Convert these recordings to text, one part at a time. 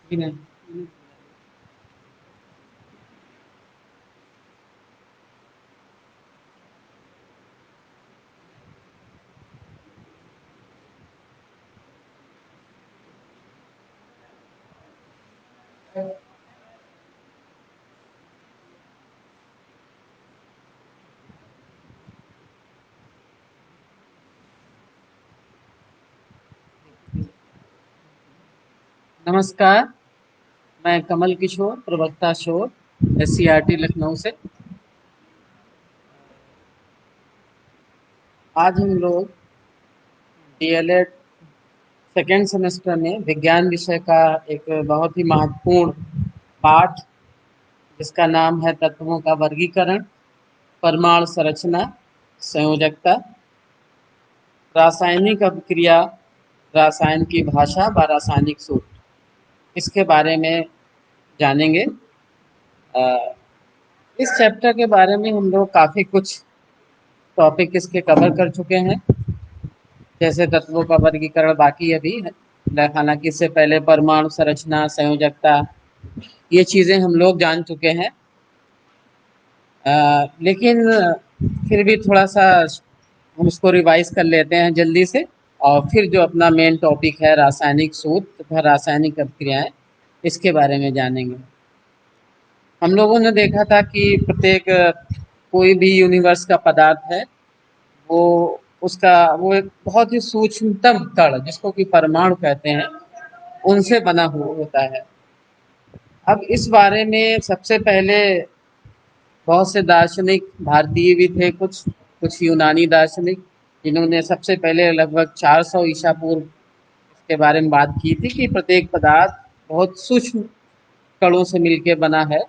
जी नहीं। नमस्कार, मैं कमल किशोर, प्रवक्ता शोर, SCRT लखनऊ से। आज हम लोग DLED सेकेंड सेमेस्टर में विज्ञान विषय का एक बहुत ही महत्वपूर्ण पाठ, जिसका नाम है तत्वों का वर्गीकरण, परमाणु संरचना, संयोजकता, रासायनिक अभिक्रिया, रसायन की भाषा व रासायनिक सूत्र, इसके बारे में जानेंगे। अ, इस चैप्टर के बारे में हम लोग काफ़ी कुछ टॉपिक इसके कवर कर चुके हैं, जैसे तत्वों का वर्गीकरण बाकी अभी है। हालांकि इससे पहले परमाणु संरचना, संयोजकता, ये चीज़ें हम लोग जान चुके हैं। लेकिन फिर भी थोड़ा सा हम उसको रिवाइज कर लेते हैं जल्दी से, और फिर जो अपना मेन टॉपिक है रासायनिक सूत्र तथा रासायनिक अभिक्रियाएं, इसके बारे में जानेंगे। हम लोगों ने देखा था कि प्रत्येक कोई भी यूनिवर्स का पदार्थ है, वो उसका वो एक बहुत ही सूक्ष्मतम कण, जिसको कि परमाणु कहते हैं, उनसे बना हुआ होता है। अब इस बारे में सबसे पहले बहुत से दार्शनिक भारतीय भी थे, कुछ कुछ यूनानी दार्शनिक, जिन्होंने सबसे पहले लगभग 400 ईसा पूर्व इसके बारे में बात की थी कि प्रत्येक पदार्थ बहुत सूक्ष्म कणों से मिलकर बना है,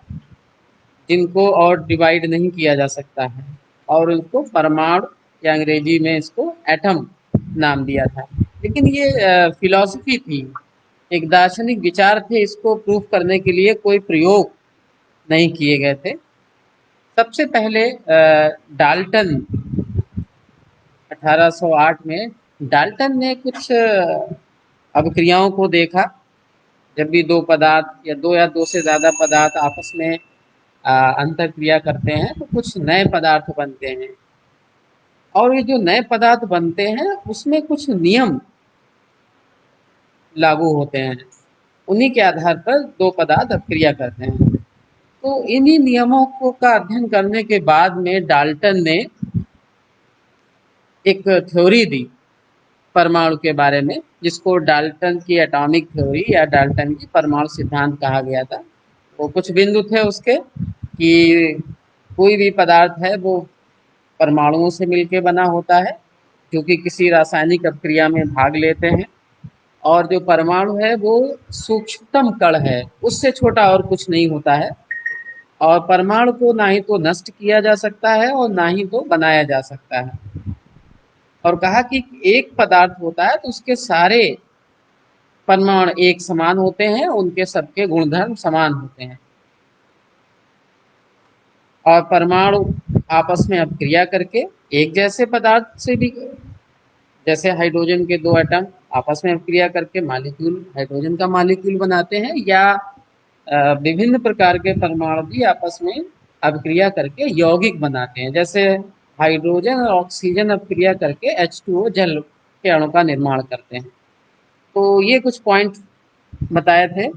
जिनको और डिवाइड नहीं किया जा सकता है, और उनको परमाणु या अंग्रेजी में इसको एटम नाम दिया था। लेकिन ये फिलॉसफी थी, एक दार्शनिक विचार थे, इसको प्रूव करने के लिए कोई प्रयोग नहीं किए गए थे। सबसे पहले डाल्टन 1808 में डाल्टन ने कुछ अभिक्रियाओं को देखा। जब भी दो पदार्थ या दो से ज़्यादा पदार्थ आपस में अंतर क्रिया करते हैं, तो कुछ नए पदार्थ बनते हैं, और ये जो नए पदार्थ बनते हैं उसमें कुछ नियम लागू होते हैं। उन्हीं के आधार पर दो पदार्थ अभिक्रिया करते हैं। तो इन्हीं नियमों को का अध्ययन करने के बाद में डाल्टन ने एक थ्योरी दी परमाणु के बारे में, जिसको डाल्टन की एटॉमिक थ्योरी या डाल्टन की परमाणु सिद्धांत कहा गया था। वो कुछ बिंदु थे उसके कि कोई भी पदार्थ है वो परमाणुओं से मिलकर बना होता है, जो कि किसी रासायनिक अभिक्रिया में भाग लेते हैं, और जो परमाणु है वो सूक्ष्मतम कण है, उससे छोटा और कुछ नहीं होता है, और परमाणु को ना ही तो नष्ट किया जा सकता है और ना ही तो बनाया जा सकता है। और कहा कि एक पदार्थ होता है तो उसके सारे परमाणु एक समान होते हैं, उनके सबके गुणधर्म समान होते हैं, और परमाणु आपस में अपक्रिया करके एक जैसे पदार्थ से भी, जैसे हाइड्रोजन के दो एटम आपस में अपक्रिया करके मालिक्यूल, हाइड्रोजन का मालिक्यूल बनाते हैं, या विभिन्न प्रकार के परमाणु भी आपस में अपक्रिया करके यौगिक बनाते हैं, जैसे हाइड्रोजन और ऑक्सीजन अपक्रिया करके H2O जल के अणु का निर्माण करते हैं। तो ये कुछ पॉइंट बताए थे।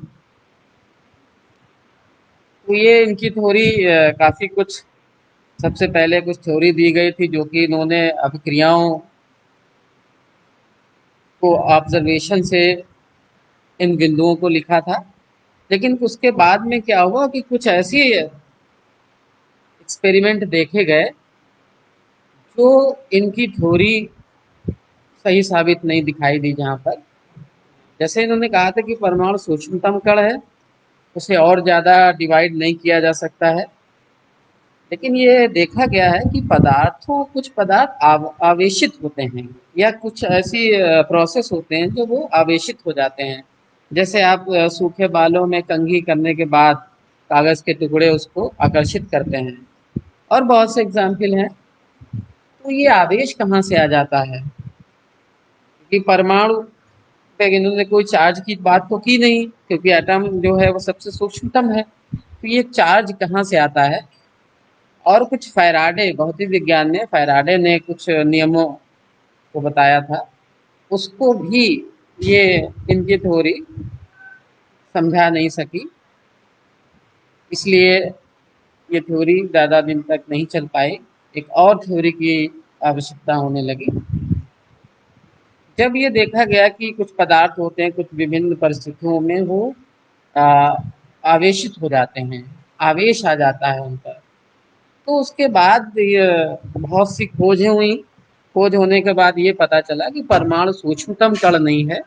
तो ये इनकी थ्योरी काफ़ी कुछ, सबसे पहले कुछ थ्योरी दी गई थी, जो कि इन्होंने अभिक्रियाओं को ऑब्जर्वेशन से इन बिंदुओं को लिखा था। लेकिन उसके बाद में क्या हुआ कि कुछ ऐसी एक्सपेरिमेंट देखे गए जो इनकी थ्योरी सही साबित नहीं दिखाई दी। जहाँ पर जैसे इन्होंने कहा था कि परमाणु सूक्ष्मतम कण है, उसे और ज़्यादा डिवाइड नहीं किया जा सकता है। लेकिन ये देखा गया है कि कुछ पदार्थ आवेशित होते हैं, या कुछ ऐसी प्रोसेस होते हैं जो वो आवेशित हो जाते हैं। जैसे आप सूखे बालों में कंघी करने के बाद कागज़ के टुकड़े उसको आकर्षित करते हैं, और बहुत से एग्जाम्पल हैं। तो ये आवेश कहाँ से आ जाता है कि परमाणु पे इन्होंने कोई चार्ज की बात तो की नहीं, क्योंकि एटम जो है वो सबसे सूक्ष्मतम है, तो ये चार्ज कहाँ से आता है। और कुछ फैराडे, भौतिक विज्ञान में फैराडे ने कुछ नियमों को बताया था, उसको भी ये इनकी थ्योरी समझा नहीं सकी, इसलिए ये थ्योरी ज़्यादा दिन तक नहीं चल पाई। एक और थ्योरी की आवश्यकता होने लगी। जब ये देखा गया कि कुछ पदार्थ होते हैं, कुछ विभिन्न परिस्थितियों में वो आ, आवेशित हो जाते हैं, आवेश आ जाता है उन पर, तो उसके बाद ये बहुत सी खोजें हुई। खोज होने के बाद ये पता चला कि परमाणु सूक्ष्मतम कण नहीं है,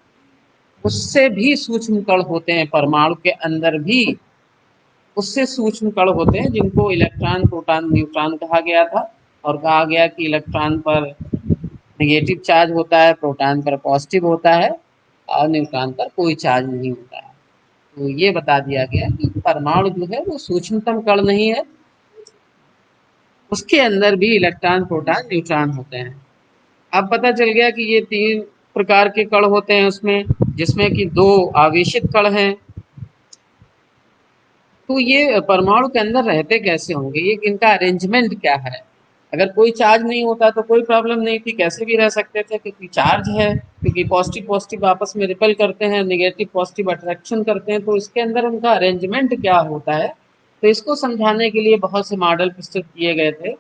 उससे भी सूक्ष्म कण होते हैं परमाणु के अंदर भी। उससे सूक्ष्म कण होते हैं जिनको इलेक्ट्रॉन, प्रोटॉन, न्यूट्रॉन कहा गया था, और कहा गया कि इलेक्ट्रॉन पर नेगेटिव चार्ज होता है, प्रोटॉन पर पॉजिटिव होता है, और न्यूट्रॉन पर कोई चार्ज नहीं होता है। तो ये बता दिया गया कि परमाणु जो है वो सूक्ष्मतम कण नहीं है, उसके अंदर भी इलेक्ट्रॉन, प्रोटॉन, न्यूट्रॉन होते हैं। अब पता चल गया कि ये तीन प्रकार के कण होते हैं उसमें, जिसमें कि दो आवेशित कण हैं। तो ये परमाणु के अंदर रहते कैसे होंगे, ये इनका अरेंजमेंट क्या है। अगर कोई चार्ज नहीं होता तो कोई प्रॉब्लम नहीं थी, कैसे भी रह सकते थे, क्योंकि चार्ज है, क्योंकि पॉजिटिव पॉजिटिव आपस में रिपेल करते हैं, नेगेटिव पॉजिटिव अट्रैक्शन करते हैं, तो इसके अंदर उनका अरेंजमेंट क्या होता है। तो इसको समझाने के लिए बहुत से मॉडल प्रस्तुत किए गए थे।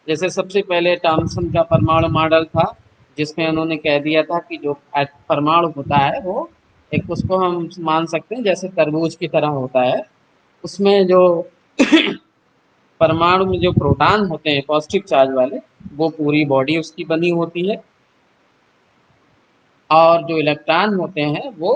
जैसे सबसे पहले टॉमसन का परमाणु मॉडल था, जिसमें उन्होंने कह दिया था कि जो परमाणु होता है वो एक, उसको हम मान सकते हैं जैसे तरबूज की तरह होता है। उसमें जो परमाणु में जो प्रोटॉन होते हैं पॉजिटिव चार्ज वाले, वो पूरी बॉडी उसकी बनी होती है, और जो इलेक्ट्रॉन होते हैं वो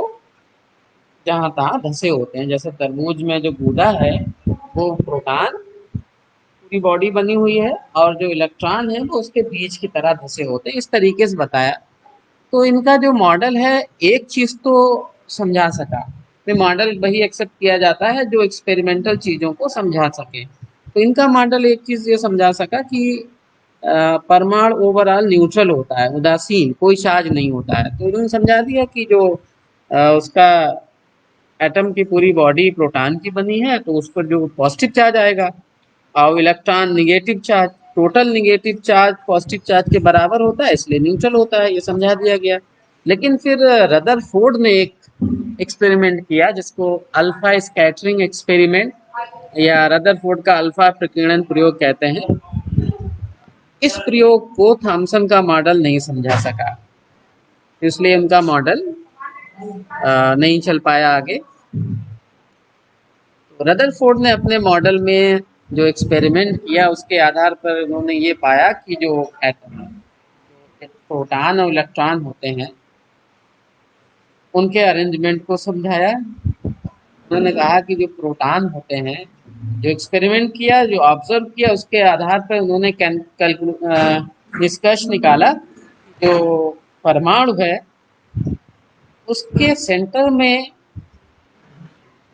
जहाँ तहाँ धंसे होते हैं। जैसे तरबूज में जो गूदा है वो प्रोटॉन पूरी बॉडी बनी हुई है, और जो इलेक्ट्रॉन है वो उसके बीच की तरह धंसे होते हैं, इस तरीके से बताया। तो इनका जो मॉडल है, एक चीज़ तो समझा सका, तो मॉडल वही एक्सेप्ट किया जाता है जो एक्सपेरिमेंटल चीज़ों को समझा सके। तो इनका मॉडल एक चीज़ ये समझा सका कि परमाणु ओवरऑल न्यूट्रल होता है, उदासीन, कोई चार्ज नहीं होता है। तो उन्होंने समझा दिया कि जो उसका एटम की पूरी बॉडी प्रोटॉन की बनी है, तो उस पर जो पॉजिटिव चार्ज आएगा, और electron negative charge, total negative charge positive charge के बराबर होता है, इसलिए न्यूट्रल होता है, ये समझा दिया गया। लेकिन फिर रदरफोर्ड ने एक एक्सपेरिमेंट किया जिसको अल्फा स्कैटरिंग एक्सपेरिमेंट या रदरफोर्ड का अल्फा प्रकीर्णन प्रयोग कहते हैं। इस प्रयोग को थॉमसन का मॉडल नहीं समझा सका, इसलिए उनका मॉडल नहीं चल पाया आगे। रदरफोर्ड ने अपने मॉडल में जो एक्सपेरिमेंट किया उसके आधार पर उन्होंने ये पाया कि जो प्रोटॉन और इलेक्ट्रॉन होते हैं उनके अरेंजमेंट को समझाया। उन्होंने कहा कि जो प्रोटॉन होते हैं, जो एक्सपेरिमेंट किया, जो ऑब्जर्व किया, उसके आधार पर उन्होंने निष्कर्ष निकाला, जो परमाणु है उसके सेंटर में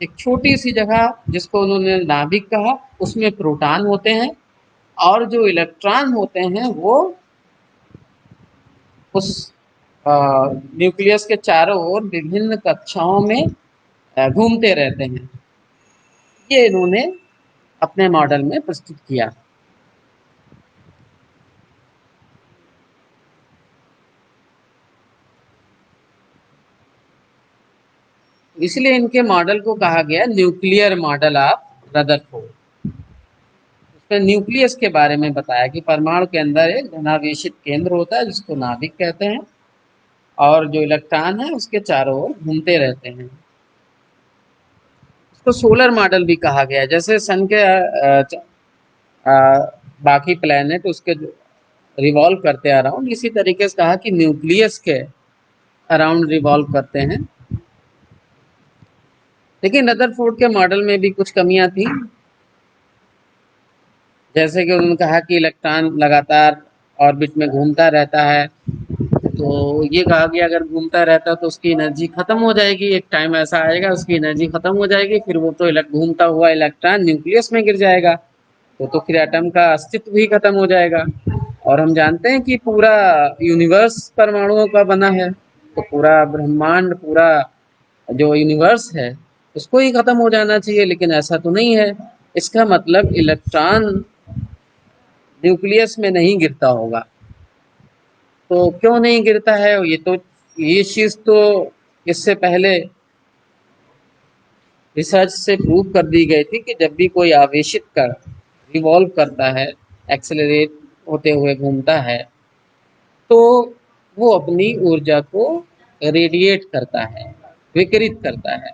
एक छोटी सी जगह जिसको उन्होंने नाभिक कहा, उसमें प्रोटॉन होते हैं, और जो इलेक्ट्रॉन होते हैं वो उस न्यूक्लियस के चारों ओर विभिन्न कक्षाओं में घूमते रहते हैं। ये इन्होंने अपने मॉडल में प्रस्तुत किया। इसलिए इनके मॉडल को कहा गया न्यूक्लियर मॉडल ऑफ रदरफोर्ड। उसमें न्यूक्लियस के बारे में बताया कि परमाणु के अंदर एक धनावेशित केंद्र होता है जिसको नाभिक कहते हैं, और जो इलेक्ट्रॉन है उसके चारों ओर घूमते रहते हैं। इसको सोलर मॉडल भी कहा गया है। जैसे सन के बाकी प्लैनेट उसके रिवॉल्व करते हैं अराउंड, इसी तरीके से कहा कि न्यूक्लियस के अराउंड रिवॉल्व करते हैं। लेकिन रदरफोर्ड के मॉडल में भी कुछ कमियां थी। जैसे कि उन्होंने कहा कि इलेक्ट्रॉन लगातार ऑर्बिट में घूमता रहता है, तो ये कहा कि अगर घूमता रहता तो उसकी एनर्जी खत्म हो जाएगी, एक टाइम ऐसा आएगा उसकी एनर्जी खत्म हो जाएगी, फिर वो तो घूमता हुआ इलेक्ट्रॉन न्यूक्लियस में गिर जाएगा, तो फिर एटम का अस्तित्व ही खत्म हो जाएगा। और हम जानते हैं कि पूरा यूनिवर्स परमाणुओं का बना है, तो पूरा ब्रह्मांड, पूरा जो यूनिवर्स है उसको ही खत्म हो जाना चाहिए, लेकिन ऐसा तो नहीं है। इसका मतलब इलेक्ट्रॉन न्यूक्लियस में नहीं गिरता होगा। तो क्यों नहीं गिरता है, ये चीज तो इससे पहले रिसर्च से प्रूव कर दी गई थी कि जब भी कोई आवेशित कण रिवॉल्व करता है, एक्सेलरेट होते हुए घूमता है, तो वो अपनी ऊर्जा को रेडिएट करता है, विकिरित करता है,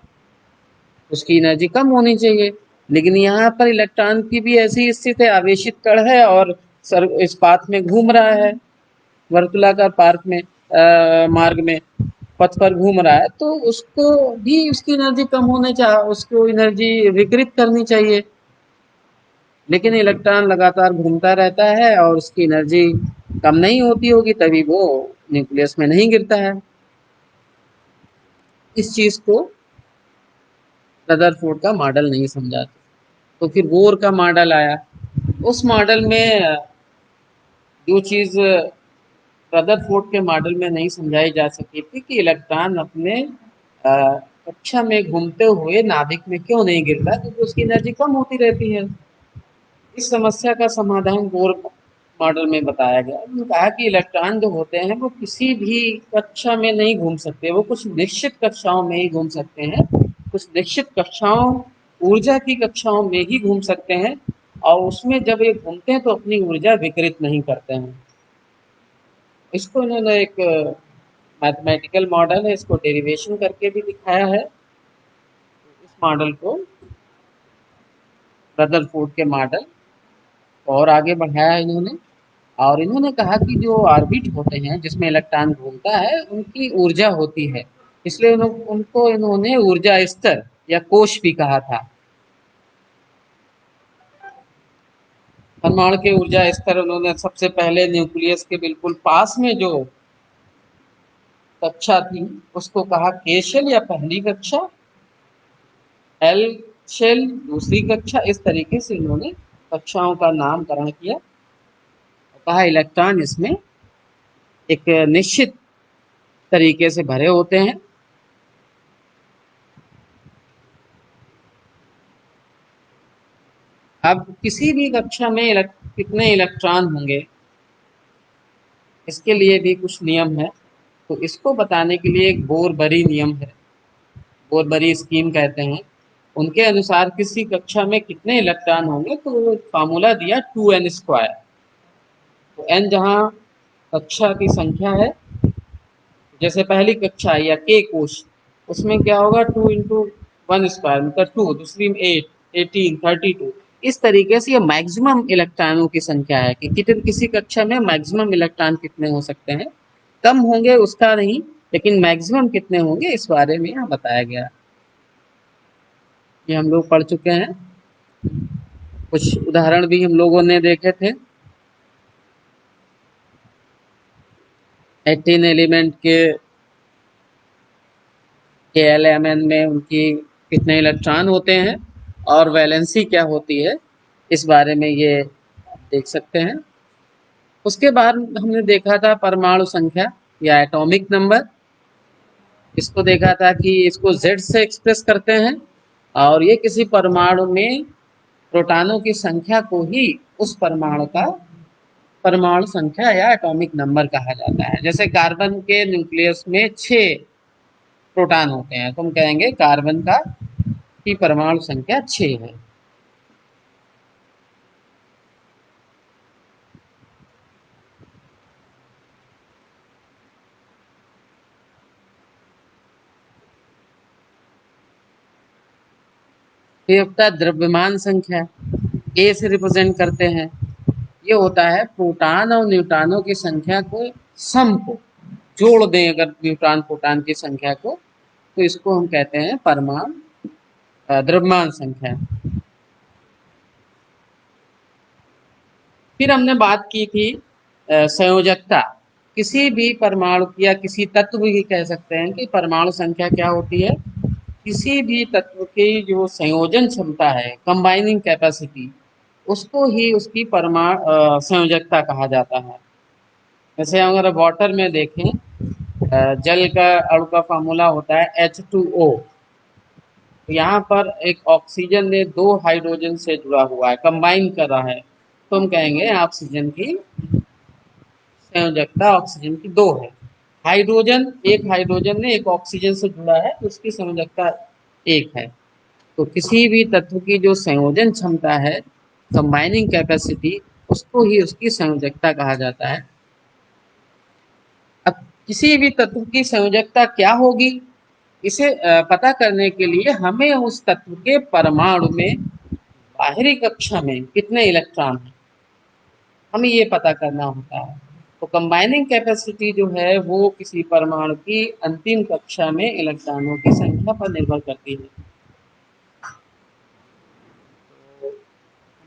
उसकी एनर्जी कम होनी चाहिए। लेकिन यहाँ पर इलेक्ट्रॉन की भी ऐसी स्थिति है, आवेशित कण है और सर इस पाथ में घूम रहा है, वर्तुलाकार पार्क में मार्ग में पथ पर घूम रहा है, तो उसको भी उसकी एनर्जी कम होनी चाहिए, उसको एनर्जी विकृत करनी चाहिए। लेकिन इलेक्ट्रॉन लगातार घूमता रहता है और उसकी एनर्जी कम नहीं होती होगी, तभी वो न्यूक्लियस में नहीं गिरता है। इस चीज को रदरफोर्ड का मॉडल नहीं समझा। तो फिर बोर का मॉडल आया। उस मॉडल में जो चीज रदरफोर्ड के मॉडल में नहीं समझाई जा सकी थी कि इलेक्ट्रॉन अपने कक्षा में घूमते हुए नाभिक में क्यों नहीं गिरता, क्योंकि उसकी एनर्जी कम होती रहती है। इस समस्या का समाधान बोर मॉडल में बताया गया। उन्होंने कहा कि इलेक्ट्रॉन जो होते हैं वो किसी भी कक्षा में नहीं घूम सकते, वो कुछ निश्चित कक्षाओं में ही घूम सकते हैं, कुछ निश्चित कक्षाओं, ऊर्जा की कक्षाओं में ही घूम सकते हैं, और उसमें जब ये घूमते हैं तो अपनी ऊर्जा विकृत नहीं करते हैं। इसको इन्होंने एक मैथमेटिकल मॉडल है, इसको डेरिवेशन करके भी दिखाया है। इस मॉडल को रदरफोर्ड के मॉडल और आगे बढ़ाया इन्होंने। और इन्होंने कहा कि जो ऑर्बिट होते हैं जिसमें इलेक्ट्रॉन घूमता है उनकी ऊर्जा होती है, इसलिए उनको इन्होंने ऊर्जा स्तर या कोश भी कहा था। परमाणु के ऊर्जा स्तर उन्होंने सबसे पहले न्यूक्लियस के बिल्कुल पास में जो कक्षा थी उसको कहा के शेल या पहली कक्षा, एल शेल दूसरी कक्षा। इस तरीके से इन्होंने कक्षाओं का नामकरण किया, कहा इलेक्ट्रॉन इसमें एक निश्चित तरीके से भरे होते हैं। अब किसी भी कक्षा में कितने इलेक्ट्रॉन होंगे, इसके लिए भी कुछ नियम है। तो इसको बताने के लिए एक बोर-बरी नियम है, बोर-बरी स्कीम कहते हैं। उनके अनुसार किसी कक्षा में कितने इलेक्ट्रॉन होंगे, तो वो फार्मूला दिया 2n²। तो n जहाँ कक्षा की संख्या है, जैसे पहली कक्षा या के कोश, उसमें क्या होगा 2 × 1² मतलब 2, दूसरी में 8, 18, 32। इस तरीके से ये मैक्सिमम इलेक्ट्रॉनों की संख्या है कि किसी कक्षा में मैक्सिमम इलेक्ट्रॉन कितने हो सकते हैं। कम होंगे उसका नहीं, लेकिन मैक्सिमम कितने होंगे इस बारे में यहाँ बताया गया। ये हम लोग पढ़ चुके हैं, कुछ उदाहरण भी हम लोगों ने देखे थे। 18 एलिमेंट के एलएमएन में उनकी कितने इलेक्ट्रॉन होते हैं और वैलेंसी क्या होती है, इस बारे में ये देख सकते हैं। उसके बाद हमने देखा था परमाणु संख्या या एटॉमिक नंबर। इसको देखा था कि इसको Z से एक्सप्रेस करते हैं, और ये किसी परमाणु में प्रोटॉनों की संख्या को ही उस परमाणु का परमाणु संख्या या एटॉमिक नंबर कहा जाता है। जैसे कार्बन के न्यूक्लियस में 6 प्रोटॉन होते हैं, तो हम कहेंगे कार्बन का की परमाणु संख्या 6 है। ये होता है द्रव्यमान संख्या, ए से रिप्रेजेंट करते हैं। ये होता है प्रोटॉन और न्यूट्रॉनों की संख्या को, सम को जोड़ दें अगर न्यूट्रॉन प्रोटॉन की संख्या को, तो इसको हम कहते हैं परमाणु द्रव्यमान संख्या। फिर हमने बात की थी संयोजकता। किसी भी परमाणु या किसी तत्व की कह सकते हैं कि परमाणु संख्या क्या होती है, किसी भी तत्व की जो संयोजन क्षमता है, कंबाइनिंग कैपेसिटी, उसको ही उसकी परमाणु संयोजकता कहा जाता है। जैसे अगर वाटर में देखें जल का अणु का फार्मूला होता है H2O। तो यहाँ पर एक ऑक्सीजन ने दो हाइड्रोजन से जुड़ा हुआ है, कंबाइन कर रहा है, तो हम कहेंगे ऑक्सीजन की संयोजकता ऑक्सीजन की दो है। हाइड्रोजन, एक हाइड्रोजन ने एक ऑक्सीजन से जुड़ा है तो उसकी संयोजकता एक है। तो किसी भी तत्व की जो संयोजन क्षमता है, कंबाइनिंग कैपेसिटी, उसको ही उसकी संयोजकता कहा जाता है। अब किसी भी तत्व की संयोजकता क्या होगी, इसे पता करने के लिए हमें उस तत्व के परमाणु में बाहरी कक्षा में कितने इलेक्ट्रॉन हैं, हमें ये पता करना होता है। तो कंबाइनिंग कैपेसिटी जो है वो किसी परमाणु की अंतिम कक्षा में इलेक्ट्रॉनों की संख्या पर निर्भर करती है।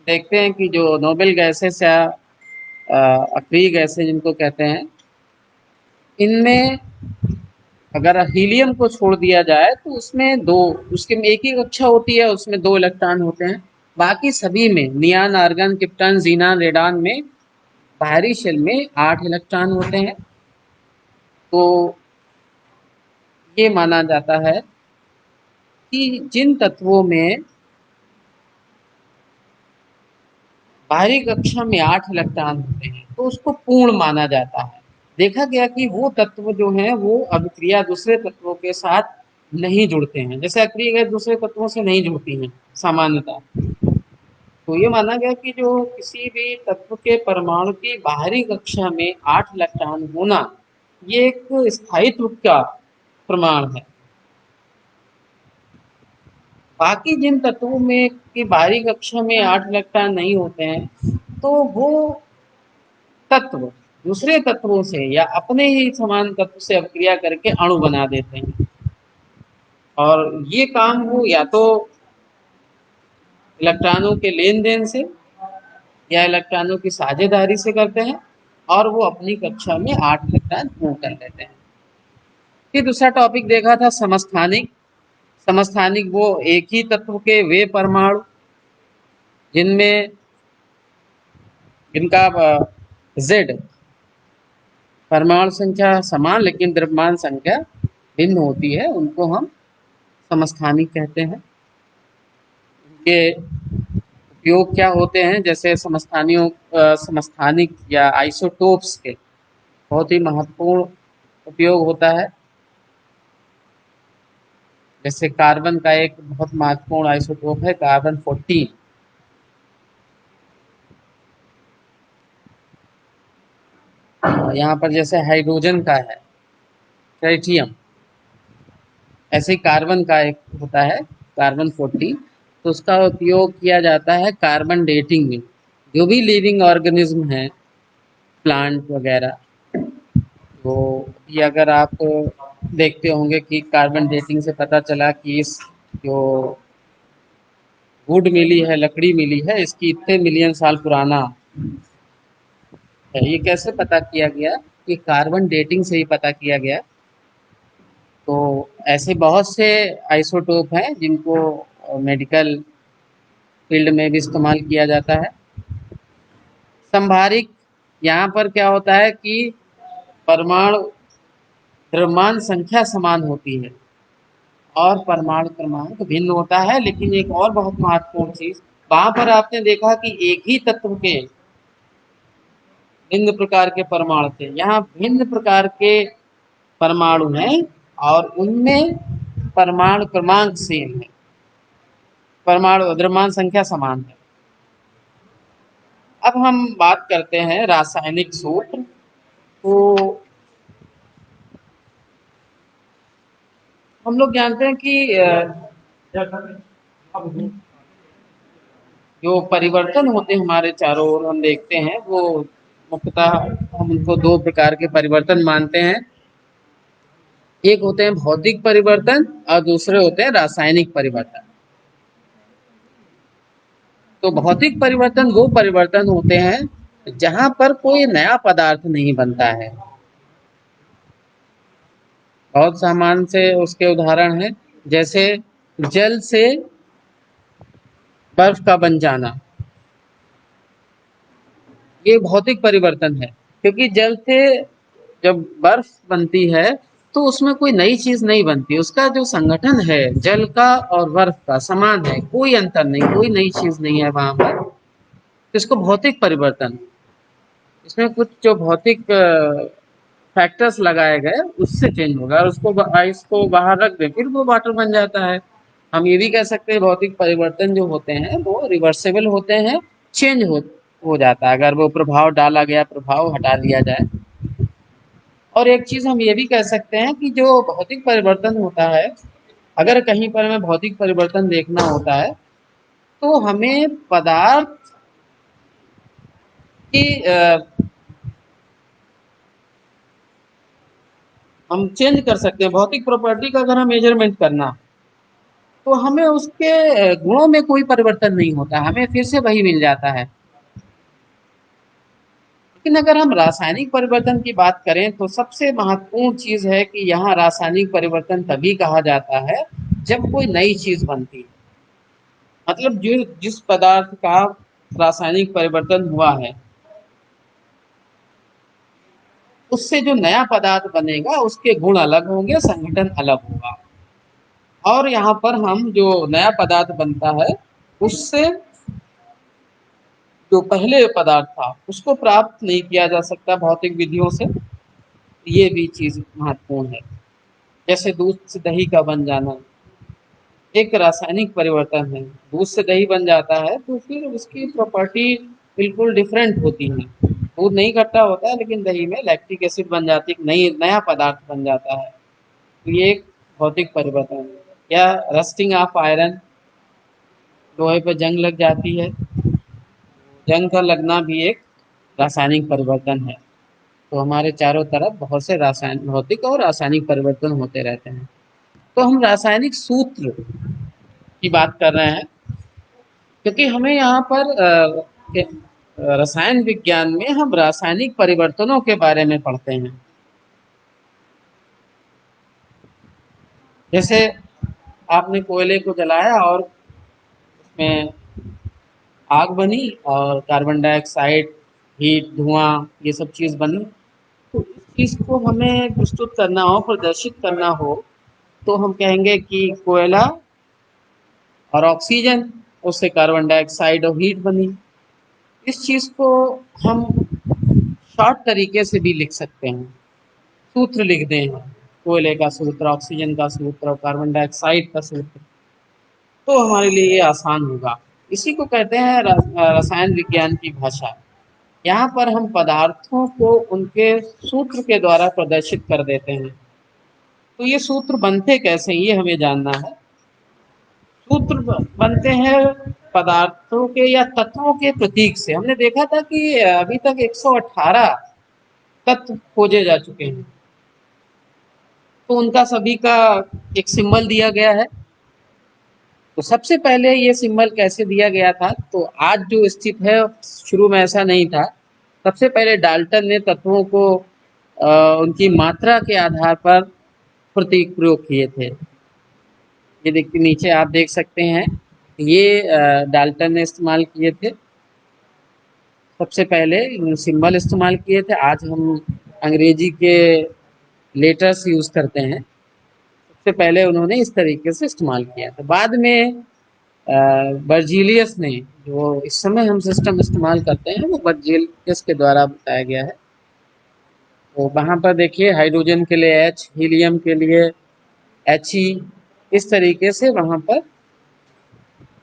देखते हैं कि जो नोबेल गैसेस या अक्रिय गैसें जिनको कहते हैं, इनमें अगर हीलियम को छोड़ दिया जाए तो उसमें दो, उसके में एक ही कक्षा होती है, उसमें दो इलेक्ट्रॉन होते हैं। बाकी सभी में नियान, आर्गन, क्रिप्टन, जीनान, रेडान में बाहरी शेल में 8 इलेक्ट्रॉन होते हैं। तो ये माना जाता है कि जिन तत्वों में बाहरी कक्षा में 8 इलेक्ट्रॉन होते हैं तो उसको पूर्ण माना जाता है। देखा गया कि वो तत्व जो हैं वो अभिक्रिया दूसरे तत्वों के साथ नहीं जुड़ते हैं, जैसे अक्रिय गैस दूसरे तत्वों से नहीं जुड़ती हैं सामान्यतः। तो ये माना गया कि जो किसी भी तत्व के परमाणु की बाहरी कक्षा में 8 इलेक्ट्रॉन होना, ये एक स्थायित्व का प्रमाण है। बाकी जिन तत्वों में की बाहरी कक्षा में 8 इलेक्ट्रॉन नहीं होते हैं तो वो तत्व दूसरे तत्वों से या अपने ही समान तत्व से अभिक्रिया करके अणु बना देते हैं। और ये काम वो या तो इलेक्ट्रॉनों के लेन देन से या इलेक्ट्रॉनों की साझेदारी से करते हैं, और वो अपनी कक्षा में 8 इलेक्ट्रॉन पूर्ण कर लेते हैं। फिर दूसरा टॉपिक देखा था समस्थानिक। समस्थानिक वो एक ही तत्व के वे परमाणु जिनमें इनका Z परमाणु संख्या समान लेकिन द्रव्यमान संख्या भिन्न होती है, उनको हम समस्थानिक कहते हैं। इनके उपयोग क्या होते हैं, जैसे समस्थानिक या आइसोटोप्स के बहुत ही महत्वपूर्ण उपयोग होता है। जैसे कार्बन का एक बहुत महत्वपूर्ण आइसोटोप है कार्बन 14। यहाँ पर जैसे हाइड्रोजन का है ट्राइटियम, ऐसे ही कार्बन का एक होता है कार्बन 14। तो उसका उपयोग किया जाता है कार्बन डेटिंग में। जो भी लिविंग ऑर्गेनिज्म है, प्लांट वगैरह, तो ये अगर आप देखते होंगे कि कार्बन डेटिंग से पता चला कि इस जो वुड मिली है, लकड़ी मिली है, इसकी इतने मिलियन साल पुराना है। ये कैसे पता किया गया, कि कार्बन डेटिंग से ही पता किया गया। तो ऐसे बहुत से आइसोटोप हैं जिनको मेडिकल फील्ड में भी इस्तेमाल किया जाता है। संभारिक, यहाँ पर क्या होता है कि परमाणु द्रव्यमान संख्या समान होती है और परमाणु क्रमांक भिन्न होता है। लेकिन एक और बहुत महत्वपूर्ण चीज, वहां पर आपने देखा कि एक ही तत्व के भिन्न प्रकार के परमाणु थे, यहाँ भिन्न प्रकार के परमाणु हैं और उनमें परमाणु क्रमांक सेम है, परमाणु द्रव्यमान संख्या समान है। अब हम बात करते हैं रासायनिक सूत्र। तो हम लोग जानते हैं कि जो परिवर्तन होते हैं हमारे चारों ओर हम देखते हैं, वो मुख्यतः हम उनको दो प्रकार के परिवर्तन मानते हैं। एक होते हैं भौतिक परिवर्तन और दूसरे होते हैं रासायनिक परिवर्तन। तो भौतिक परिवर्तन वो परिवर्तन होते हैं जहां पर कोई नया पदार्थ नहीं बनता है। बहुत सामान्य से उसके उदाहरण हैं, जैसे जल से बर्फ का बन जाना, ये भौतिक परिवर्तन है। क्योंकि जल से जब बर्फ बनती है तो उसमें कोई नई चीज नहीं बनती। उसका जो संगठन है जल का और बर्फ का समान है, कोई अंतर नहीं, कोई नई चीज नहीं है वहां पर। तो इसको भौतिक परिवर्तन, इसमें कुछ जो भौतिक फैक्टर्स लगाए गए उससे चेंज होगा, और उसको आइस को बाहर रख दे फिर वो वाटर बन जाता है। हम ये भी कह सकते हैं भौतिक परिवर्तन जो होते हैं वो रिवर्सेबल होते हैं, चेंज हो जाता है अगर वो प्रभाव डाला गया प्रभाव हटा दिया जाए। और एक चीज हम ये भी कह सकते हैं कि जो भौतिक परिवर्तन होता है, अगर कहीं पर हमें भौतिक परिवर्तन देखना होता है तो हमें पदार्थ की हम चेंज कर सकते हैं। भौतिक प्रॉपर्टी का अगर हम मेजरमेंट करना तो हमें उसके गुणों में कोई परिवर्तन नहीं होता, हमें फिर से वही मिल जाता है। लेकिन अगर हम रासायनिक परिवर्तन की बात करें तो सबसे महत्वपूर्ण चीज है कि यहाँ रासायनिक परिवर्तन तभी कहा जाता है जब कोई नई चीज बनती है। मतलब जो जिस पदार्थ का रासायनिक परिवर्तन हुआ है उससे जो नया पदार्थ बनेगा उसके गुण अलग होंगे, संगठन अलग होगा। और यहाँ पर हम जो नया पदार्थ बनता है उससे जो पहले पदार्थ था उसको प्राप्त नहीं किया जा सकता भौतिक विधियों से। ये भी चीज महत्वपूर्ण है। जैसे दूध से दही का बन जाना एक रासायनिक परिवर्तन है। दूध से दही बन जाता है तो फिर उसकी प्रॉपर्टी बिल्कुल डिफरेंट होती है। दूध नहीं खट्टा होता है लेकिन दही में लैक्टिक एसिड बन जाती है, नई नया पदार्थ बन जाता है। तो ये एक भौतिक परिवर्तन है। या रस्टिंग ऑफ आयरन, लोहे पर जंग लग जाती है, जंग का लगना भी एक रासायनिक परिवर्तन है। तो हमारे चारों तरफ बहुत से रासायनिक भौतिक और रासायनिक परिवर्तन होते रहते हैं। तो हम रासायनिक सूत्र की बात कर रहे हैं क्योंकि हमें यहाँ पर रसायन विज्ञान में हम रासायनिक परिवर्तनों के बारे में पढ़ते हैं। जैसे आपने कोयले को जलाया और उसमें आग बनी और कार्बन डाइऑक्साइड, हीट, धुआं, ये सब चीज़ बनी। तो इस चीज़ को हमें प्रस्तुत करना हो, प्रदर्शित करना हो, तो हम कहेंगे कि कोयला और ऑक्सीजन, उससे कार्बन डाइऑक्साइड और हीट बनी। इस चीज़ को हम शॉर्ट तरीके से भी लिख सकते हैं, सूत्र लिख दें हम, कोयले का सूत्र, ऑक्सीजन का सूत्र और कार्बन डाइऑक्साइड का सूत्र, तो हमारे लिए ये आसान होगा। इसी को कहते हैं रसायन विज्ञान की भाषा। यहाँ पर हम पदार्थों को उनके सूत्र के द्वारा प्रदर्शित कर देते हैं। तो ये सूत्र बनते कैसे ये हमें जानना है। सूत्र बनते हैं पदार्थों के या तत्वों के प्रतीक से। हमने देखा था कि अभी तक 118 तत्व खोजे जा चुके हैं, तो उनका सभी का एक सिंबल दिया गया है। तो सबसे पहले ये सिंबल कैसे दिया गया था, तो आज जो स्थित है शुरू में ऐसा नहीं था। सबसे पहले डाल्टन ने तत्वों को उनकी मात्रा के आधार पर प्रतीक प्रयोग किए थे। ये देखिए नीचे आप देख सकते हैं, ये डाल्टन ने इस्तेमाल किए थे। सबसे पहले सिंबल इस्तेमाल किए थे। आज हम अंग्रेजी के लेटर्स यूज करते हैं, सबसे पहले उन्होंने इस तरीके से इस्तेमाल किया था। बाद में बर्जीलियस ने, जो इस समय हम सिस्टम इस्तेमाल करते हैं वो बर्जीलियस के द्वारा बताया गया है। तो वहाँ पर देखिए हाइड्रोजन के लिए एच, हीलियम के लिए एच ई, इस तरीके से वहाँ पर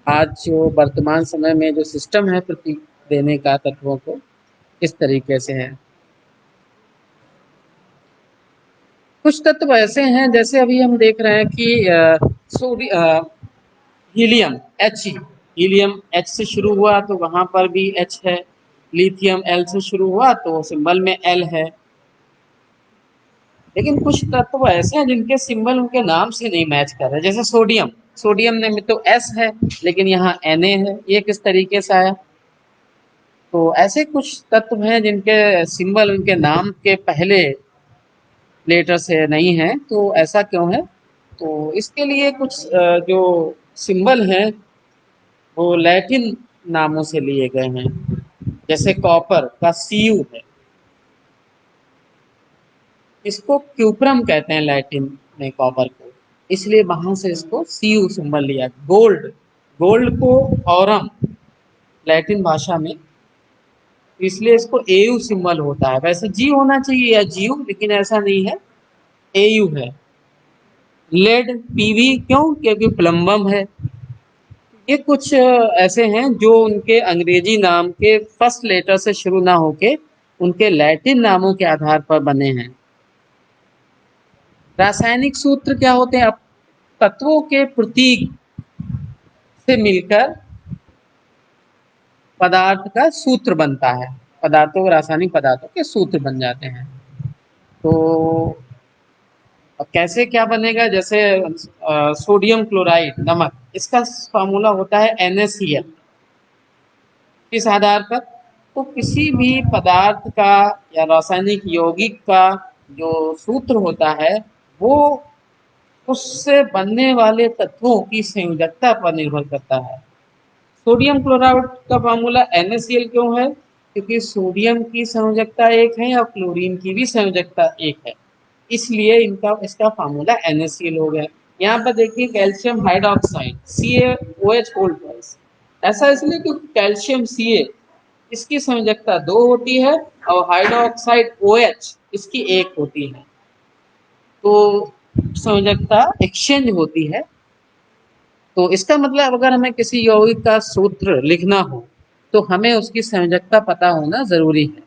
आज जो वर्तमान समय में जो सिस्टम है प्रतीक देने का तत्वों को, इस तरीके से है। कुछ तत्व ऐसे हैं जैसे अभी हम देख रहे हैं कि helium H E, helium H से शुरू हुआ तो वहाँ पर भी एच है। लिथियम एल से शुरू हुआ तो सिंबल में एल है। लेकिन कुछ तत्व ऐसे हैं जिनके सिंबल उनके नाम से नहीं मैच कर रहे, जैसे सोडियम। सोडियम में तो एस है लेकिन यहाँ एन ए है, ये किस तरीके से आया। तो ऐसे कुछ तत्व हैं जिनके सिंबल उनके नाम के पहले लेटर से नहीं है, तो ऐसा क्यों है। तो इसके लिए कुछ जो सिंबल हैं वो लैटिन नामों से लिए गए हैं। जैसे कॉपर का सी यू है, इसको क्यूप्रम कहते हैं लैटिन में कॉपर को, इसलिए वहां से इसको सीयू सिंबल लिया। गोल्ड, गोल्ड को औरम लैटिन भाषा में, इसलिए इसको एयू सिंबल होता है। वैसे जी होना चाहिए या जीयू, लेकिन ऐसा नहीं है, एयू है। लेड पीवी, क्यों? क्योंकि प्लम्बम है। ये कुछ ऐसे हैं जो उनके अंग्रेजी नाम के फर्स्ट लेटर से शुरू ना होके उनके लैटिन नामों के आधार पर बने हैं। रासायनिक सूत्र क्या होते हैं? अब तत्वों के प्रतीक से मिलकर पदार्थ का सूत्र बनता है। पदार्थों, रासायनिक पदार्थों के सूत्र बन जाते हैं। तो अब कैसे क्या बनेगा? जैसे सोडियम क्लोराइड, नमक, इसका फार्मूला होता है NaCl। किस आधार पर? तो किसी भी पदार्थ का या रासायनिक यौगिक का जो सूत्र होता है वो उससे बनने वाले तत्वों की संयोजकता पर निर्भर करता है। सोडियम क्लोराइड का फार्मूला NaCl क्यों है? क्योंकि सोडियम की संयोजकता एक है और क्लोरीन की भी संयोजकता एक है, इसलिए इनका इसका फार्मूला NaCl हो गया। यहाँ पर देखिए calcium hydroxide CaOH whole twice, ऐसा इसलिए क्योंकि कैल्शियम Ca इसकी संयोजकता दो होती है और हाइड्रोक्साइड OH इसकी एक होती है, तो संयोजकता एक्सचेंज होती है। तो इसका मतलब अगर हमें किसी यौगिक का सूत्र लिखना हो तो हमें उसकी संयोजकता पता होना जरूरी है।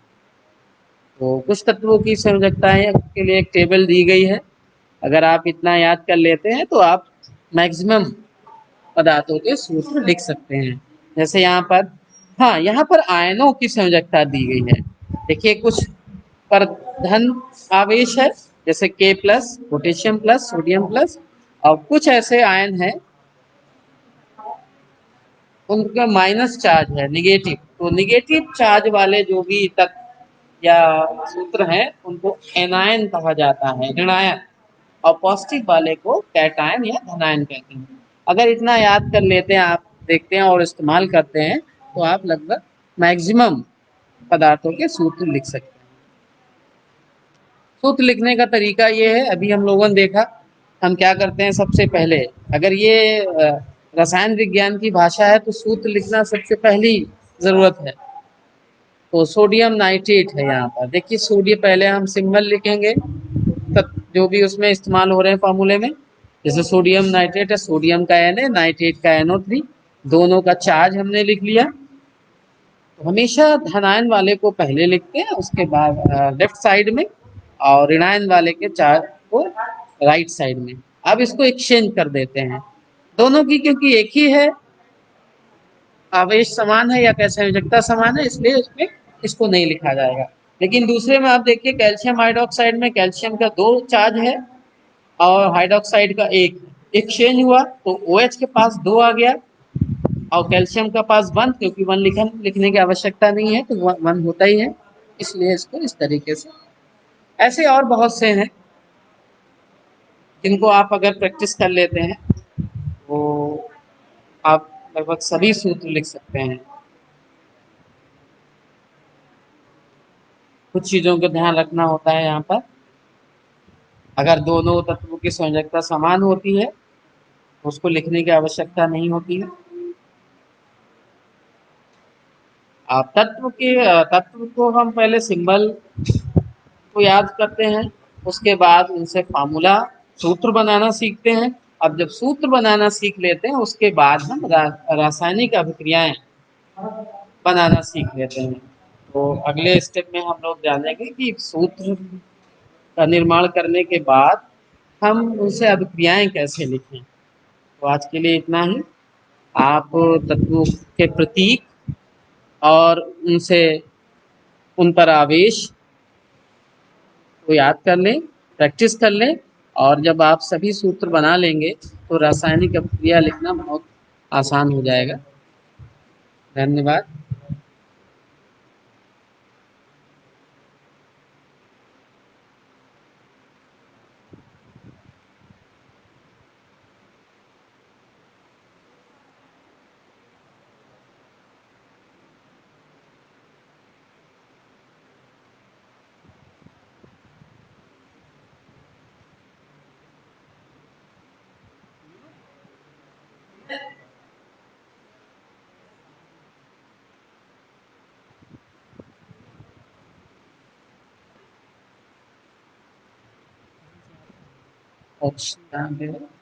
तो कुछ तत्वों की संयोजकताएं के लिए एक टेबल दी गई है, अगर आप इतना याद कर लेते हैं तो आप मैक्सिमम पदार्थों के सूत्र लिख सकते हैं। जैसे यहाँ पर, हाँ, यहाँ पर आयनों की संयोजकता दी गई है। देखिए कुछ पर धन आवेश है, जैसे K+, potassium plus, sodium plus, और कुछ ऐसे आयन हैं उनका माइनस चार्ज है, निगेटिव। तो निगेटिव चार्ज वाले जो भी तत्व या सूत्र हैं उनको एनायन कहा जाता है, ऋणायन, और पॉजिटिव वाले को कैटायन या धनायन कहते हैं। अगर इतना याद कर लेते हैं आप, देखते हैं और इस्तेमाल करते हैं, तो आप लगभग मैक्सिमम पदार्थों के सूत्र लिख सकते हैं। सूत्र लिखने का तरीका ये है, अभी हम लोगों ने देखा हम क्या करते हैं। सबसे पहले, अगर ये रसायन विज्ञान की भाषा है तो सूत्र लिखना सबसे पहली जरूरत है। तो सोडियम नाइट्रेट है, यहाँ पर देखिए सोडियम, पहले हम सिंबल लिखेंगे तब जो भी उसमें इस्तेमाल हो रहे हैं फार्मूले में। जैसे सोडियम नाइट्रेट है, सोडियम का Na, नाइट्रेट का NO3, दोनों का चार्ज हमने लिख लिया। तो हमेशा धनायन वाले को पहले लिखते हैं, उसके बाद लेफ्ट साइड में, और ऋणायन वाले के चार्ज को राइट साइड में। अब इसको एक्सचेंज कर देते हैं दोनों की, क्योंकि एक ही है, आवेश समान है या क्या संयोजकता समान है, इसलिए इसमें इसको नहीं लिखा जाएगा। लेकिन दूसरे में आप देखिए कैल्शियम हाइड्रोक्साइड में कैल्शियम का दो चार्ज है और हाइड्रोक्साइड का एक, एक्सचेंज हुआ तो OH के पास दो आ गया और कैल्शियम का पास वन, क्योंकि वन लिखने की आवश्यकता नहीं है तो वन होता ही है, इसलिए इसको इस तरीके से। ऐसे और बहुत से हैं जिनको आप अगर प्रैक्टिस कर लेते हैं तो आप लगभग सभी सूत्र लिख सकते हैं। कुछ चीज़ों का ध्यान रखना होता है यहाँ पर, अगर दोनों तत्वों की संयोजकता समान होती है तो उसको लिखने की आवश्यकता नहीं होती है। आप तत्व को हम पहले सिंबल को याद करते हैं, उसके बाद उनसे फार्मूला, सूत्र बनाना सीखते हैं। अब जब सूत्र बनाना सीख लेते हैं उसके बाद हम रासायनिक अभिक्रियाएं बनाना सीख लेते हैं। तो अगले स्टेप में हम लोग जानेंगे कि सूत्र का निर्माण करने के बाद हम उनसे अभिक्रियाएं कैसे लिखें। तो आज के लिए इतना ही। आप तत्वों के प्रतीक और उनसे, उन पर आवेश को याद कर लें, प्रैक्टिस कर लें, और जब आप सभी सूत्र बना लेंगे तो रासायनिक अभिक्रिया लिखना बहुत आसान हो जाएगा। धन्यवाद। ऑप्शन यहाँ पे है।